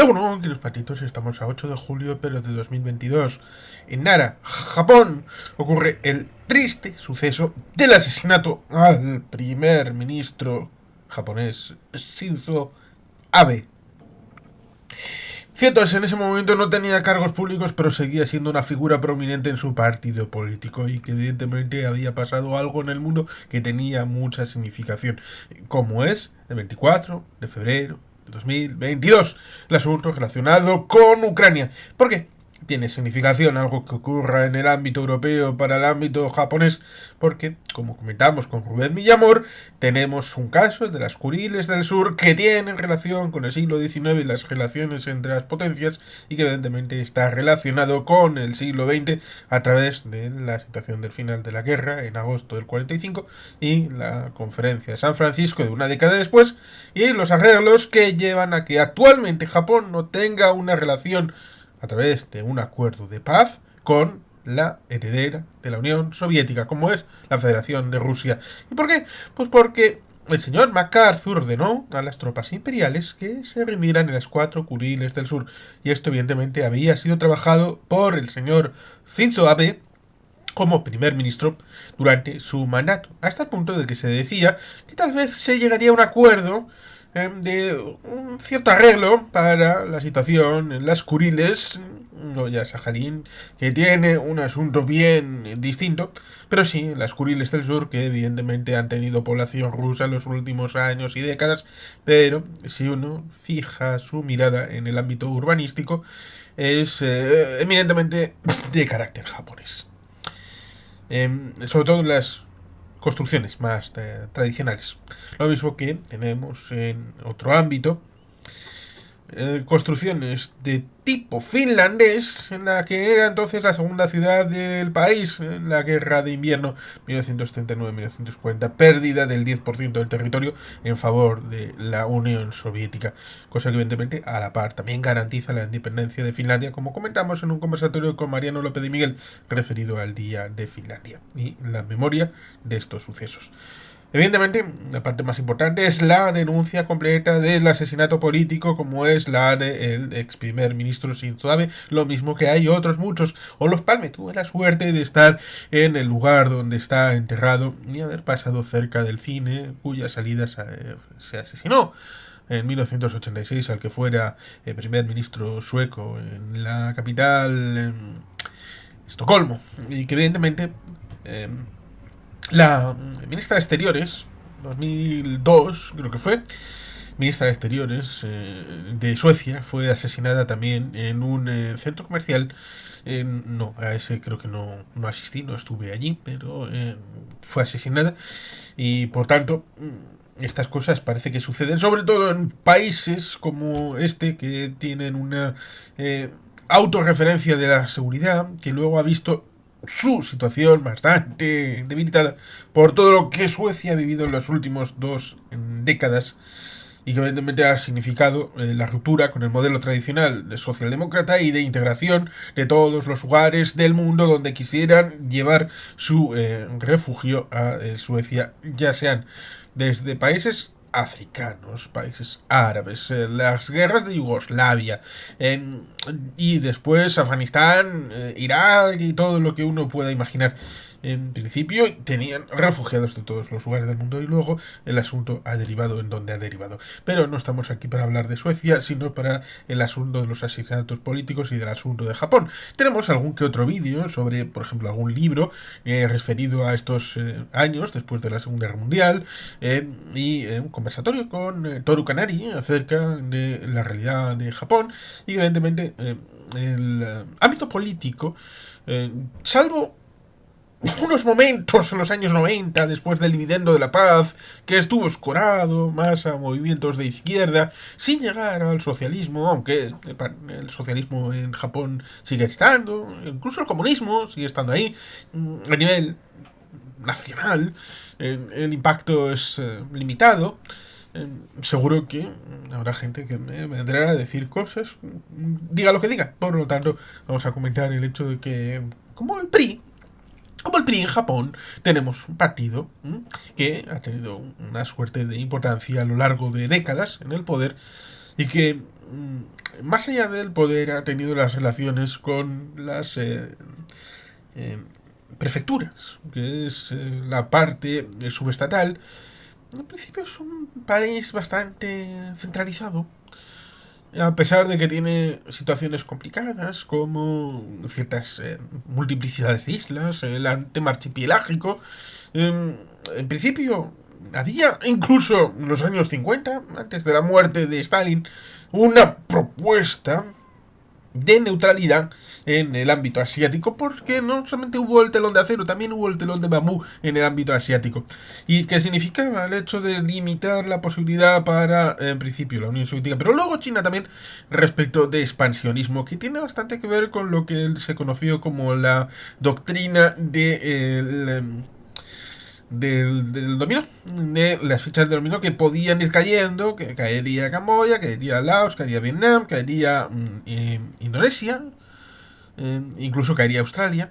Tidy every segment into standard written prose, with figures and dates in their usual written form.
Bueno, queridos patitos, estamos a 8 de julio, pero de 2022. En Nara, Japón, ocurre el triste suceso del asesinato al primer ministro japonés Shinzo Abe. Cierto es, en ese momento no tenía cargos públicos, pero seguía siendo una figura prominente en su partido político y que evidentemente había pasado algo en el mundo que tenía mucha significación, como es el 24 de febrero de 2022, el asunto relacionado con Ucrania. ¿Por qué? Tiene significación algo que ocurra en el ámbito europeo para el ámbito japonés, porque, como comentamos con Rubén Villamor, tenemos un caso, el de las Kuriles del Sur, que tiene relación con el siglo XIX y las relaciones entre las potencias, y que evidentemente está relacionado con el siglo XX a través de la situación del final de la guerra en agosto del 45 y la conferencia de San Francisco de una década después, y los arreglos que llevan a que actualmente Japón no tenga una relación a través de un acuerdo de paz con la heredera de la Unión Soviética, como es la Federación de Rusia. ¿Y por qué? Pues porque el señor MacArthur ordenó a las tropas imperiales que se rindieran en las 4 Kuriles del Sur. Y esto evidentemente había sido trabajado por el señor Shinzo Abe como primer ministro durante su mandato, hasta el punto de que se decía que tal vez se llegaría a un acuerdo de un cierto arreglo para la situación en las Kuriles, no ya Sajalín, que tiene un asunto bien distinto, pero sí las Kuriles del Sur, que evidentemente han tenido población rusa en los últimos años y décadas, pero si uno fija su mirada en el ámbito urbanístico, es eminentemente de carácter japonés. Sobre todo en las construcciones más tradicionales. Lo mismo que tenemos en otro ámbito, construcciones de tipo finlandés, en la que era entonces la segunda ciudad del país en la guerra de invierno 1939-1940, pérdida del 10% del territorio en favor de la Unión Soviética, cosa que evidentemente a la par también garantiza la independencia de Finlandia, como comentamos en un conversatorio con Mariano López de Miguel referido al Día de Finlandia y la memoria de estos sucesos. Evidentemente, la parte más importante es la denuncia completa del asesinato político, como es la del ex primer ministro Shinzo Abe, lo mismo que hay otros muchos. Olof Palme tuve la suerte de estar en el lugar donde está enterrado y haber pasado cerca del cine cuya salida se asesinó en 1986 al que fuera el primer ministro sueco en la capital, Estocolmo, y que evidentemente la ministra de Exteriores, 2002 creo que fue, ministra de Exteriores de Suecia, fue asesinada también en un centro comercial. No, a ese creo que no asistí, no estuve allí, pero fue asesinada y por tanto estas cosas parece que suceden sobre todo en países como este que tienen una autorreferencia de la seguridad que luego ha visto su situación bastante debilitada por todo lo que Suecia ha vivido en las últimas 2 décadas y que evidentemente ha significado la ruptura con el modelo tradicional de socialdemócrata y de integración de todos los lugares del mundo donde quisieran llevar su refugio a Suecia, ya sean desde países africanos, países árabes, las guerras de Yugoslavia y después Afganistán, Irak y todo lo que uno pueda imaginar. En principio tenían refugiados de todos los lugares del mundo y luego el asunto ha derivado en donde ha derivado. Pero no estamos aquí para hablar de Suecia, sino para el asunto de los asesinatos políticos y del asunto de Japón. Tenemos algún que otro vídeo sobre, por ejemplo, algún libro referido a estos años después de la Segunda Guerra Mundial y un conversatorio con Toru Kanari acerca de la realidad de Japón y evidentemente el ámbito político, salvo unos momentos en los años 90, después del dividendo de la paz, que estuvo escorado más a movimientos de izquierda, sin llegar al socialismo, aunque el socialismo en Japón sigue estando, incluso el comunismo sigue estando ahí, a nivel nacional, el impacto es limitado. Seguro que habrá gente que me vendrá a decir cosas, diga lo que diga. Por lo tanto, vamos a comentar el hecho de que, como el PRI en Japón, tenemos un partido que ha tenido una suerte de importancia a lo largo de décadas en el poder y que más allá del poder, ha tenido las relaciones con las eh, prefecturas, que es la parte subestatal. En principio es un país bastante centralizado, a pesar de que tiene situaciones complicadas como ciertas multiplicidades de islas, el tema archipelágico. En principio, había incluso en los años 50, antes de la muerte de Stalin, una propuesta de neutralidad en el ámbito asiático, porque no solamente hubo el telón de acero, también hubo el telón de bambú en el ámbito asiático. ¿Y qué significaba? El hecho de limitar la posibilidad para, en principio, la Unión Soviética, pero luego China también, respecto de expansionismo, que tiene bastante que ver con lo que se conoció como la doctrina del dominó, de las fichas de dominó que podían ir cayendo, que caería Camboya, caería Laos, caería Vietnam, caería Indonesia, incluso caería Australia.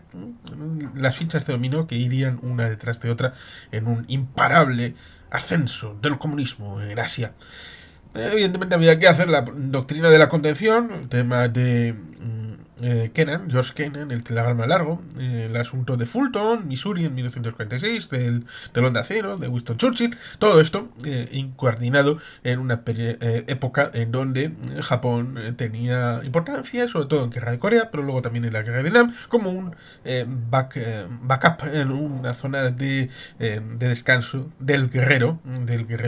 Las fichas de dominó que irían una detrás de otra en un imparable ascenso del comunismo en Asia. Evidentemente había que hacer la doctrina de la contención, el tema de Kennan, George Kennan, el telegrama largo, el asunto de Fulton, Missouri en 1946, del telón de acero, de Winston Churchill, todo esto incoordinado en una época en donde Japón tenía importancia, sobre todo en guerra de Corea, pero luego también en la guerra de Vietnam, como un backup en una zona de descanso del guerrero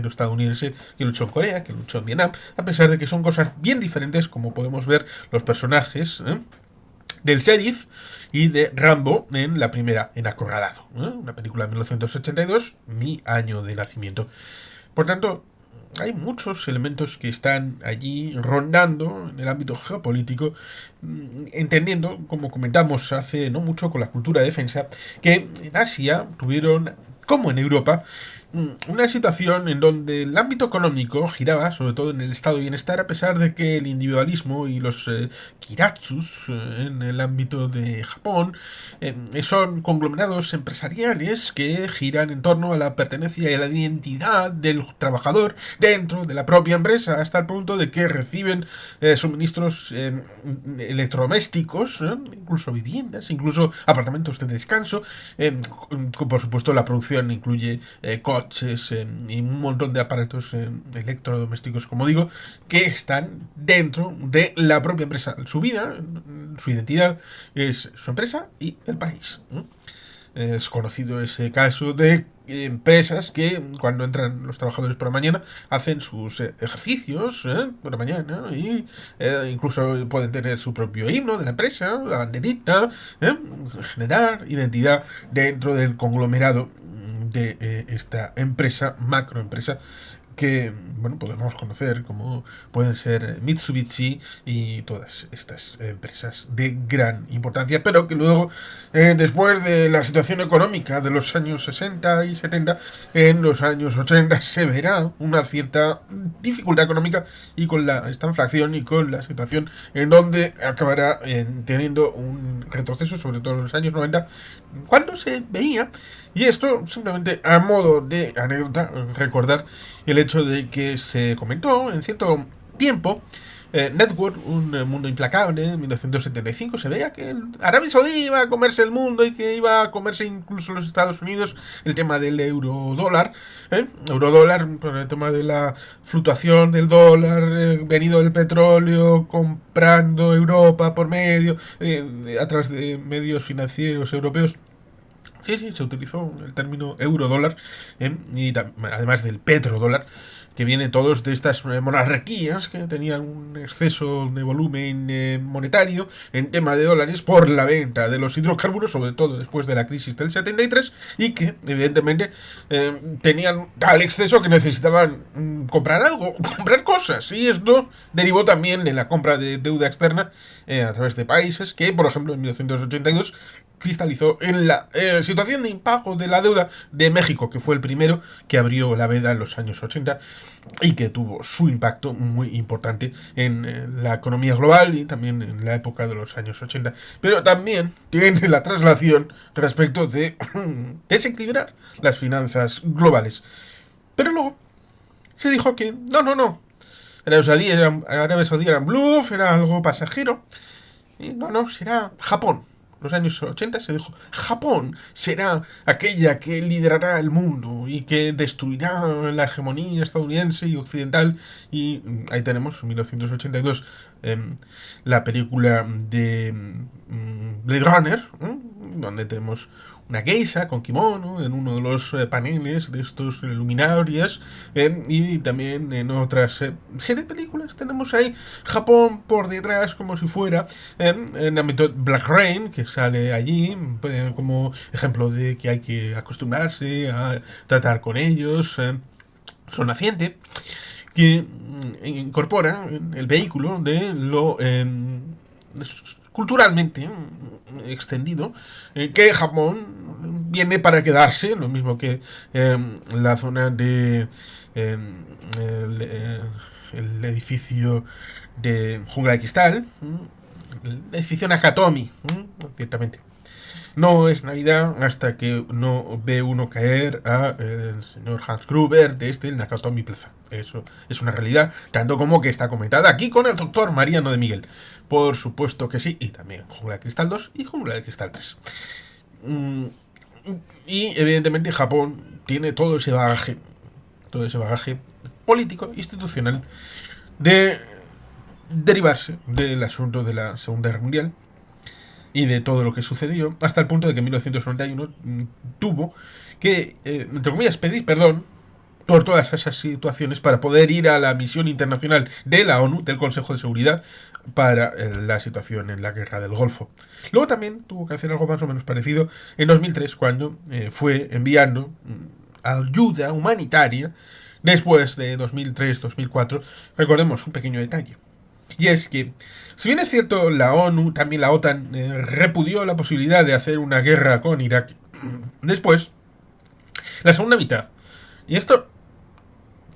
estadounidense que luchó en Corea, que luchó en Vietnam, a pesar de que son cosas bien diferentes, como podemos ver los personajes del sheriff y de Rambo en la primera, en Acorralado, una película de 1982, mi año de nacimiento. Por tanto, hay muchos elementos que están allí rondando en el ámbito geopolítico, entendiendo, como comentamos hace no mucho con la cultura de defensa, que en Asia tuvieron, como en Europa, una situación en donde el ámbito económico giraba sobre todo en el estado de bienestar, a pesar de que el individualismo y los kiratsus en el ámbito de Japón son conglomerados empresariales que giran en torno a la pertenencia y a la identidad del trabajador dentro de la propia empresa, hasta el punto de que reciben suministros electrodomésticos, incluso viviendas, incluso apartamentos de descanso. Por supuesto, la producción incluye coches y un montón de aparatos electrodomésticos, como digo, que están dentro de la propia empresa. Su vida, su identidad es su empresa y el país. Es conocido ese caso de empresas que cuando entran los trabajadores por la mañana hacen sus ejercicios por la mañana y incluso pueden tener su propio himno de la empresa, la banderita, generar identidad dentro del conglomerado de esta empresa, macroempresa, que bueno, podemos conocer como pueden ser Mitsubishi y todas estas empresas de gran importancia, pero que luego, después de la situación económica de los años 60 y 70, en los años 80 se verá una cierta dificultad económica y con esta inflación y con la situación en donde acabará teniendo un retroceso, sobre todo en los años 90, cuando se veía. Y esto simplemente a modo de anécdota, recordar el hecho de que se comentó en cierto tiempo Network, un mundo implacable, en 1975, se veía que Arabia Saudí iba a comerse el mundo y que iba a comerse incluso los Estados Unidos, el tema del eurodólar, eurodólar por el tema de la fluctuación del dólar, venido del petróleo, comprando Europa por medio, a través de medios financieros europeos. Sí, sí, se utilizó el término eurodólar, y además del petrodólar, que vienen todos de estas monarquías que tenían un exceso de volumen monetario en tema de dólares por la venta de los hidrocarburos, sobre todo después de la crisis del 73, y que evidentemente tenían tal exceso que necesitaban comprar algo, comprar cosas, y esto derivó también en la compra de deuda externa a través de países que, por ejemplo, en 1982 cristalizó en la situación de impago de la deuda de México, que fue el primero que abrió la veda en los años 80 y que tuvo su impacto muy importante en la economía global y también en la época de los años 80. Pero también tiene la traslación respecto de desequilibrar las finanzas globales. Pero luego se dijo que no, Arabia Saudí era un bluff, era algo pasajero. Y no, será Japón. En los años 80 se dijo, Japón será aquella que liderará el mundo y que destruirá la hegemonía estadounidense y occidental. Y ahí tenemos, en 1982, la película de Blade Runner, donde tenemos una geisha con kimono en uno de los paneles de estos luminarias, y también en otras series de películas tenemos ahí Japón por detrás como si fuera en ámbito Black Rain, que sale allí como ejemplo de que hay que acostumbrarse a tratar con ellos. Sol naciente, que incorpora el vehículo de lo culturalmente extendido, que Japón viene para quedarse, lo mismo que la zona de el edificio de Jungla de Cristal, el edificio Nakatomi, ciertamente. No es Navidad hasta que no ve uno caer a el señor Hans Gruber desde el Nakatomi Plaza. Eso es una realidad, tanto como que está comentada aquí con el doctor Mariano de Miguel. Por supuesto que sí, y también Jungla de Cristal 2 y Jungla de Cristal 3. Y evidentemente Japón tiene todo ese bagaje político, institucional, de derivarse del asunto de la Segunda Guerra Mundial y de todo lo que sucedió, hasta el punto de que en 1991 tuvo que, entre comillas, pedir perdón por todas esas situaciones para poder ir a la misión internacional de la ONU, del Consejo de Seguridad, para la situación en la guerra del Golfo. Luego también tuvo que hacer algo más o menos parecido en 2003, cuando fue enviando ayuda humanitaria después de 2003-2004. Recordemos un pequeño detalle. Y es que, si bien es cierto, la ONU, también la OTAN, repudió la posibilidad de hacer una guerra con Irak, después, la segunda mitad, y esto,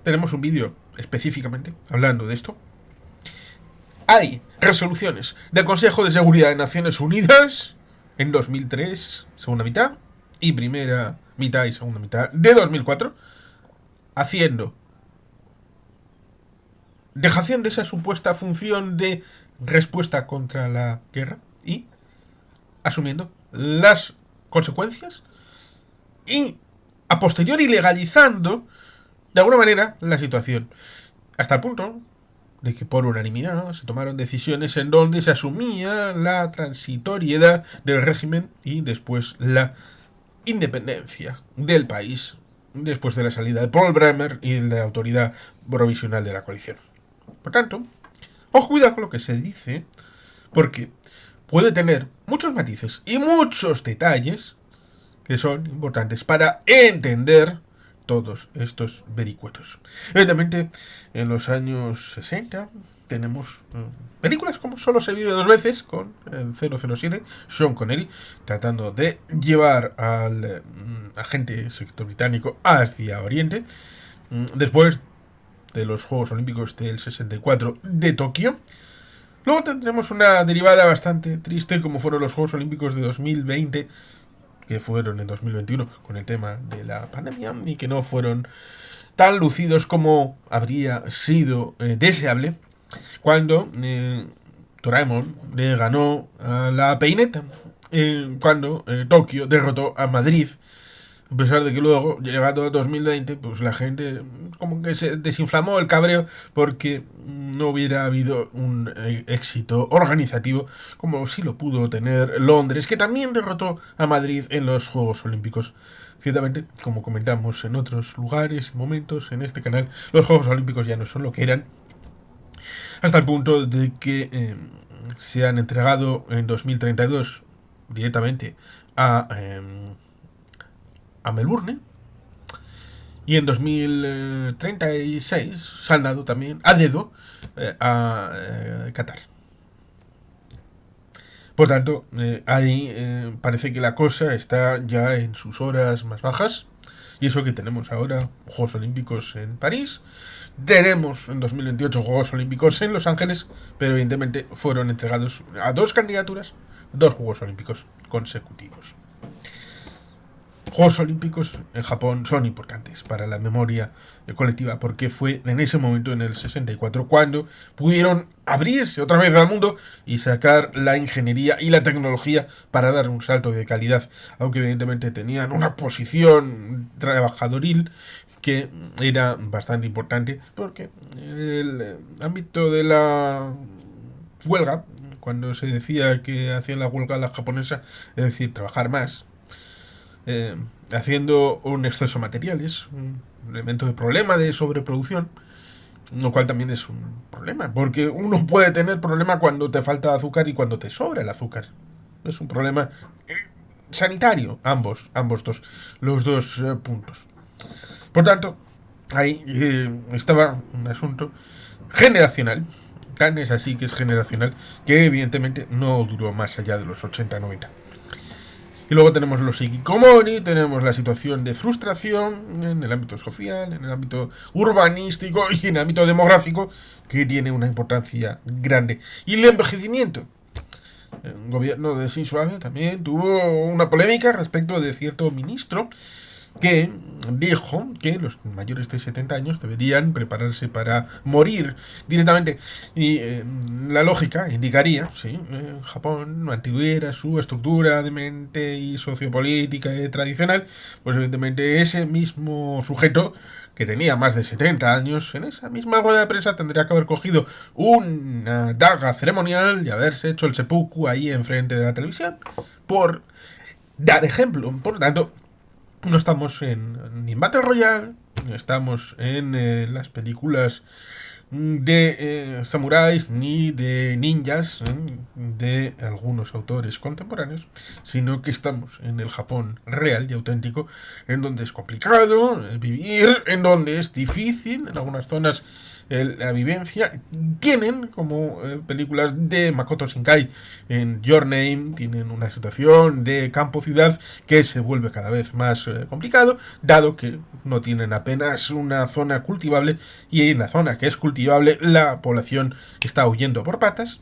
tenemos un vídeo específicamente hablando de esto, hay resoluciones del Consejo de Seguridad de Naciones Unidas en 2003, segunda mitad, y primera mitad y segunda mitad de 2004, haciendo dejación de esa supuesta función de respuesta contra la guerra y asumiendo las consecuencias y a posteriori legalizando de alguna manera la situación, hasta el punto de que por unanimidad se tomaron decisiones en donde se asumía la transitoriedad del régimen y después la independencia del país después de la salida de Paul Bremer y de la autoridad provisional de la coalición. Por tanto, ojo, cuidado con lo que se dice, porque puede tener muchos matices y muchos detalles que son importantes para entender todos estos vericuetos. Evidentemente, en los años 60 tenemos películas como Solo se vive dos veces, con el 007, Sean Connery, tratando de llevar al agente secreto británico hacia Oriente. Después de los Juegos Olímpicos del 64 de Tokio. Luego tendremos una derivada bastante triste, como fueron los Juegos Olímpicos de 2020, que fueron en 2021 con el tema de la pandemia y que no fueron tan lucidos como habría sido deseable, cuando Doraemon le ganó a la peineta, cuando Tokio derrotó a Madrid. A pesar de que luego, llegando a 2020, pues la gente como que se desinflamó el cabreo porque no hubiera habido un éxito organizativo como sí lo pudo tener Londres, que también derrotó a Madrid en los Juegos Olímpicos. Ciertamente, como comentamos en otros lugares y momentos en este canal, los Juegos Olímpicos ya no son lo que eran, hasta el punto de que se han entregado en 2032 directamente a Melbourne, y en 2036 se han dado también a dedo a Qatar. Por tanto, ahí parece que la cosa está ya en sus horas más bajas. Y eso que tenemos ahora Juegos Olímpicos en París. Tenemos en 2028 Juegos Olímpicos en Los Ángeles. Pero evidentemente fueron entregados a dos candidaturas, dos Juegos Olímpicos consecutivos. Juegos Olímpicos en Japón son importantes para la memoria colectiva, porque fue en ese momento, en el 64, cuando pudieron abrirse otra vez al mundo y sacar la ingeniería y la tecnología para dar un salto de calidad, aunque evidentemente tenían una posición trabajadoril que era bastante importante, porque el ámbito de la huelga, cuando se decía que hacían la huelga la japonesa, es decir, trabajar más, eh, haciendo un exceso de materiales, un elemento de problema de sobreproducción, lo cual también es un problema, porque uno puede tener problema cuando te falta azúcar y cuando te sobra el azúcar. Es un problema sanitario, ambos dos, los dos puntos. Por tanto, ahí estaba un asunto generacional, tan es así que es generacional, que evidentemente no duró más allá de los 80-90. Y luego tenemos los hikikomori, tenemos la situación de frustración en el ámbito social, en el ámbito urbanístico y en el ámbito demográfico, que tiene una importancia grande. Y el envejecimiento. El gobierno de Shinzo Abe también tuvo una polémica respecto de cierto ministro que dijo que los mayores de 70 años deberían prepararse para morir directamente. Y la lógica indicaría, si Japón mantuviera su estructura de mente y sociopolítica tradicional, pues evidentemente ese mismo sujeto que tenía más de 70 años, en esa misma rueda de prensa tendría que haber cogido una daga ceremonial y haberse hecho el seppuku ahí enfrente de la televisión, por dar ejemplo. Por lo tanto, no estamos ni en Battle Royale, ni estamos en las películas de samuráis, ni de ninjas, de algunos autores contemporáneos, sino que estamos en el Japón real y auténtico, en donde es complicado vivir, en donde es difícil, en algunas zonas la vivencia. Tienen como películas de Makoto Shinkai en Your Name, tienen una situación de campo-ciudad que se vuelve cada vez más complicado, dado que no tienen apenas una zona cultivable, y en la zona que es cultivable la población está huyendo por patas.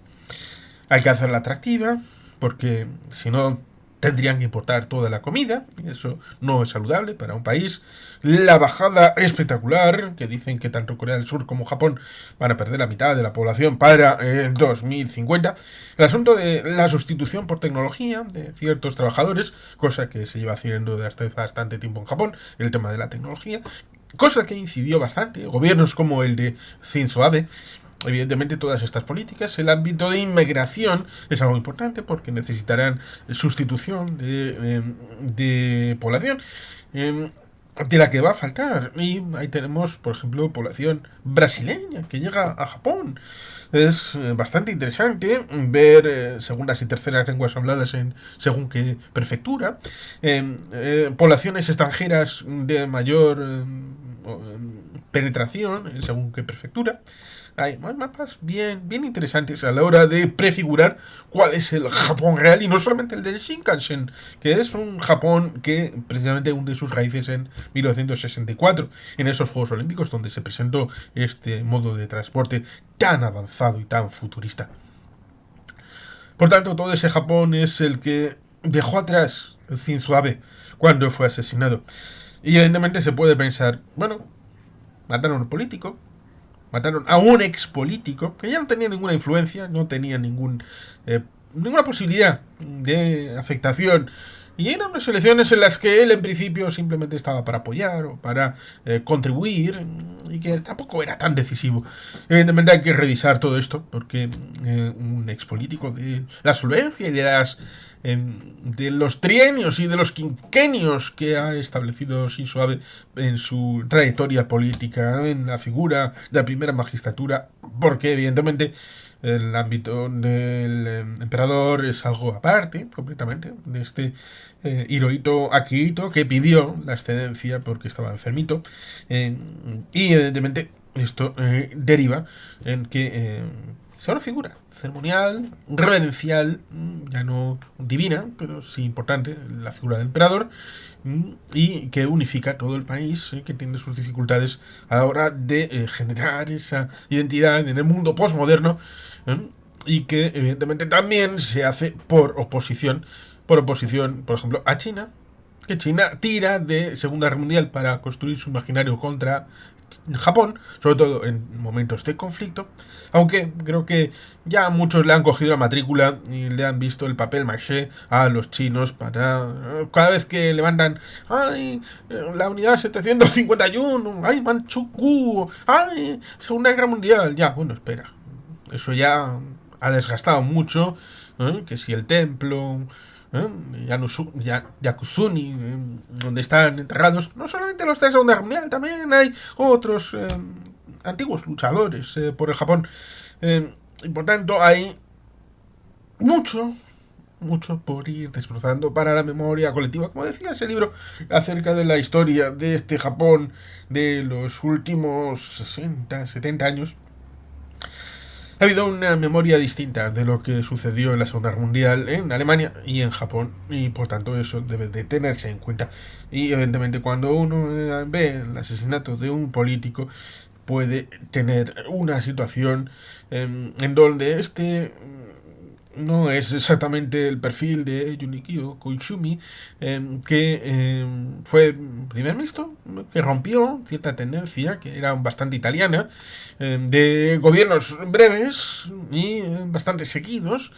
Hay que hacerla atractiva, porque si no tendrían que importar toda la comida, y eso no es saludable para un país. La bajada espectacular, que dicen que tanto Corea del Sur como Japón van a perder la mitad de la población para 2050. El asunto de la sustitución por tecnología de ciertos trabajadores, cosa que se lleva haciendo desde hace bastante tiempo en Japón, el tema de la tecnología, cosa que incidió bastante gobiernos como el de Shinzo Abe. Evidentemente todas estas políticas, el ámbito de inmigración es algo importante porque necesitarán sustitución de población de la que va a faltar. Y ahí tenemos, por ejemplo, población brasileña que llega a Japón. Es bastante interesante ver segundas y terceras lenguas habladas en según qué prefectura, poblaciones extranjeras de mayor penetración en según qué prefectura. Hay mapas bien interesantes a la hora de prefigurar cuál es el Japón real, y no solamente el del Shinkansen, que es un Japón que precisamente hunde sus raíces en 1964, en esos Juegos Olímpicos donde se presentó este modo de transporte tan avanzado y tan futurista. Por tanto, todo ese Japón es el que dejó atrás Shinzo Abe cuando fue asesinado. Y evidentemente se puede pensar, bueno, mataron a un político, mataron a un ex político que ya no tenía ninguna influencia, no tenía ninguna posibilidad de afectación, y eran unas elecciones en las que él en principio simplemente estaba para apoyar o para contribuir, y que tampoco era tan decisivo. Evidentemente hay que revisar todo esto porque un ex político de la solvencia y de los trienios y de los quinquenios que ha establecido Shinzo Abe en su trayectoria política, en la figura de la primera magistratura, porque evidentemente el ámbito del emperador es algo aparte completamente de este Hirohito Akihito, que pidió la excedencia porque estaba enfermito, y evidentemente esto deriva en que sea una figura ceremonial, reverencial, ya no divina, pero sí importante, la figura del emperador, y que unifica todo el país, que tiene sus dificultades a la hora de generar esa identidad en el mundo postmoderno, y que evidentemente también se hace por oposición, por ejemplo, a China, que China tira de Segunda Guerra Mundial para construir su imaginario contra Japón, sobre todo en momentos de conflicto, aunque creo que ya muchos le han cogido la matrícula y le han visto el papel maché a los chinos para cada vez que le mandan ay, la unidad 751, ay, Manchukuo, ay, Segunda Guerra Mundial, ya, bueno, espera, eso ya ha desgastado mucho, que si el templo, ¿eh? Yakusuni, donde están enterrados no solamente los de la Segunda Guerra Mundial, también hay otros antiguos luchadores por el Japón. Y por tanto hay mucho, mucho por ir desbrozando para la memoria colectiva. Como decía ese libro acerca de la historia de este Japón de los últimos 60, 70 años, ha habido una memoria distinta de lo que sucedió en la Segunda Guerra Mundial en Alemania y en Japón, y por tanto eso debe de tenerse en cuenta. Y evidentemente cuando uno ve el asesinato de un político, puede tener una situación en donde no es exactamente el perfil de Junichiro Koizumi, que fue primer ministro, que rompió cierta tendencia que era bastante italiana, de gobiernos breves y bastante seguidos,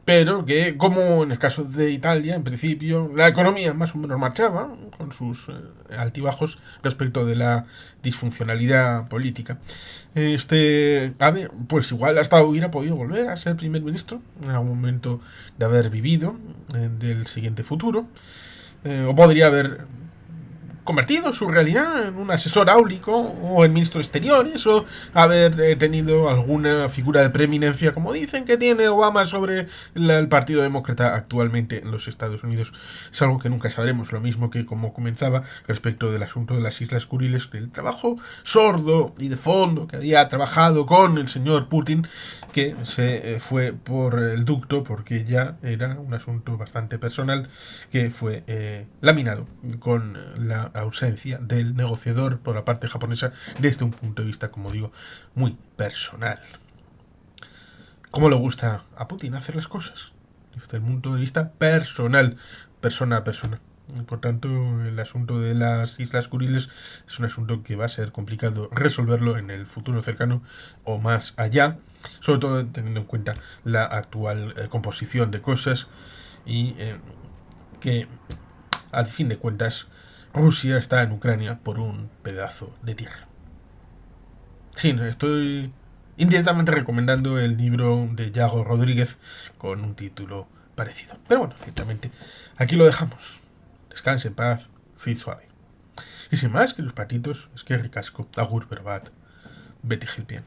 pero que, como en el caso de Italia, en principio, la economía más o menos marchaba, con sus altibajos respecto de la disfuncionalidad política. Abe, pues igual hasta hubiera podido volver a ser primer ministro en algún momento de haber vivido del siguiente futuro, o podría haber convertido su realidad en un asesor áulico o en ministro de exteriores, o haber tenido alguna figura de preeminencia como dicen que tiene Obama sobre el Partido Demócrata actualmente en los Estados Unidos. Es algo que nunca sabremos, lo mismo que como comenzaba respecto del asunto de las Islas Kuriles, el trabajo sordo y de fondo que había trabajado con el señor Putin, que se fue por el ducto porque ya era un asunto bastante personal, que fue laminado con la ausencia del negociador por la parte japonesa desde un punto de vista, como digo, muy personal. ¿Cómo le gusta a Putin hacer las cosas? Desde el punto de vista personal, persona a persona. Por tanto, el asunto de las Islas Kuriles es un asunto que va a ser complicado resolverlo en el futuro cercano o más allá, sobre todo teniendo en cuenta la actual composición de cosas y que, al fin de cuentas, Rusia está en Ucrania por un pedazo de tierra. Sí, estoy indirectamente recomendando el libro de Yago Rodríguez con un título parecido. Pero bueno, ciertamente, aquí lo dejamos. Descanse en paz, sí suave. Y sin más, que los patitos, es que ricasco, agur verbat, Betty Gilpien.